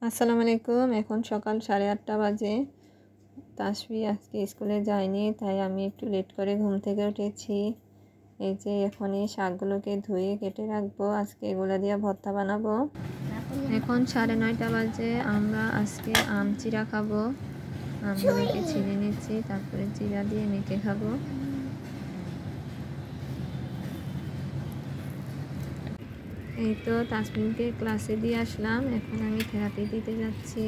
আসসালামু আলাইকুম। এখন সকাল 8:30 বাজে। তাসফি আজকে স্কুলে যায়নি, তাই আমি একটু লেট করে ঘুম থেকে উঠেছি। এই যে এখন এই শাকগুলোকে ধুয়ে কেটে রাখবো, আজকে এগুলো দিয়ে ভর্তা বানাবো। এখন 9:30 বাজে। আমরা আজকে আম চিরা খাবো। আমগুলোকে ছিঁড়ে নিচ্ছি, তারপরে চিরা দিয়ে মেখে খাবো। এই তো তাসমিনকে ক্লাসে দিয়ে আসলাম, এখন আমি থেরাপি দিতে যাচ্ছি।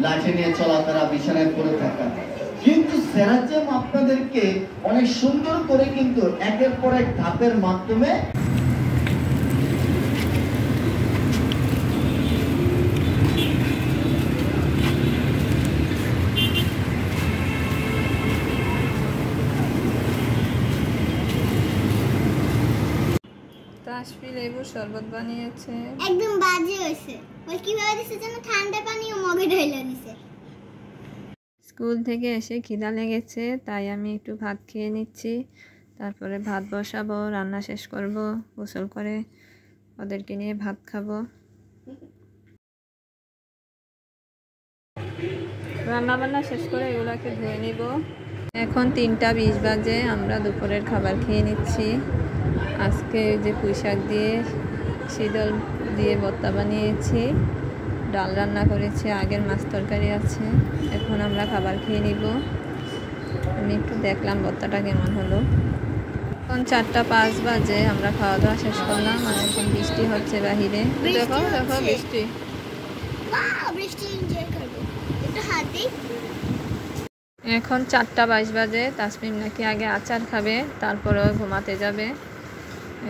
লাঠি নিয়ে চলাফেরা, বিছানায় পড়ে থাকা, কিন্তু সেরাজেম আপনাদেরকে অনেক সুন্দর করে কিন্তু একের পর এক ধাপের মাধ্যমে তাসফি লেবুর শরবত বানিয়েছে, একদম বাজে হয়েছে। ওই কিভাবে দিছে যেন ঠান্ডা পানি ও মগে ঢাইলা দিছে। স্কুল থেকে এসে খিদা লেগেছে, তাই আমি একটু ভাত খেয়ে নিচ্ছি। তারপরে ভাত বসাবো, রান্না শেষ করব, গোসল করে ওদেরকে নিয়ে ভাত খাবো। রান্না বান্না শেষ করে এগুলোকে ধুয়ে নিব। এখন 3:20 বাজে। আমরা দুপুরের খাবার খেয়ে নিচ্ছি। আজকে যে পুঁই শাক দিয়ে শীতল দিয়ে ভর্তা বানিয়েছি, ডাল রান্না করেছি, আগের মাছ তরকারি আছে। এখন আমরা খাবার খেয়ে নিব। আমি একটু দেখলাম ভর্তাটা কেমন হলো। এখন 4:05 বাজে। আমরা খাওয়া দাওয়া শেষ করলাম, আর এখন বৃষ্টি হচ্ছে বাহিরে। দেখো দেখো বৃষ্টি। বৃষ্টি এনজয় করব। একটু হাতে এখন 4:22 বাজে। তাসমিম নাকি আগে আচার খাবে, তারপরে ঘুমাতে যাবে।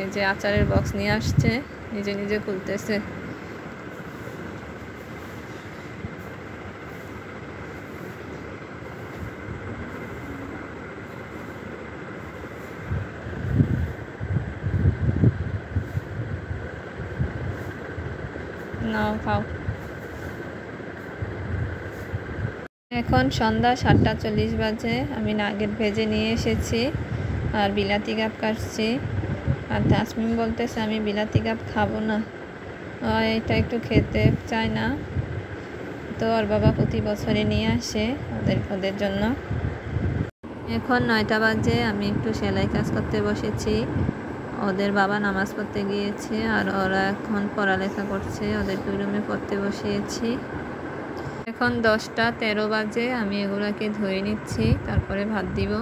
এই যে আচারের বক্স নিয়ে আসছে, নিজে নিজে খুলতেছে। নাও খাও। এখন সন্ধ্যা 7:40 বাজে। আমি নাগেট ভেজে নিয়ে এসেছি আর বিলাতি কাপ কাটছি। আর তাসমিম বলতেছে আমি বিলাতি কাপ খাবো না, এটা একটু খেতে চায় না। তো ওর বাবা প্রতি বছরই নিয়ে আসে ওদের জন্য। এখন 9টা বাজে। আমি একটু সেলাই কাজ করতে বসেছি। ওদের বাবা নামাজ পড়তে গিয়েছে আর ওরা এখন পড়ালেখা করছে, ওদেরকে রুমে পড়তে বসিয়েছি। এখন 10:13 বাজে। আমি এগুলাকে ধুয়ে নিচ্ছি, তারপরে ভাত দিব।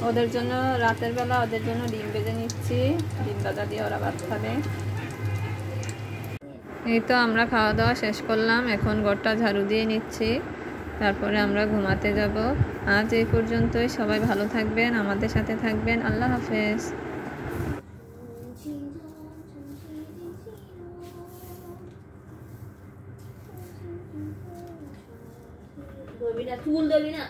ওদের জন্য রাতের বেলা ওদের জন্য ডিম ভেজে নিচ্ছি, ডিম ভাজা দিয়ে ওরা ভাত খাবে। এই তো আমরা খাওয়া দাওয়া শেষ করলাম, এখন ঘরটা ঝাড়ু দিয়ে নিচ্ছি, তারপরে আমরা ঘুমাতে যাব। আজ এই পর্যন্তই। সবাই ভালো থাকবেন, আমাদের সাথে থাকবেন। আল্লাহ হাফেজ। চুল দেবি না।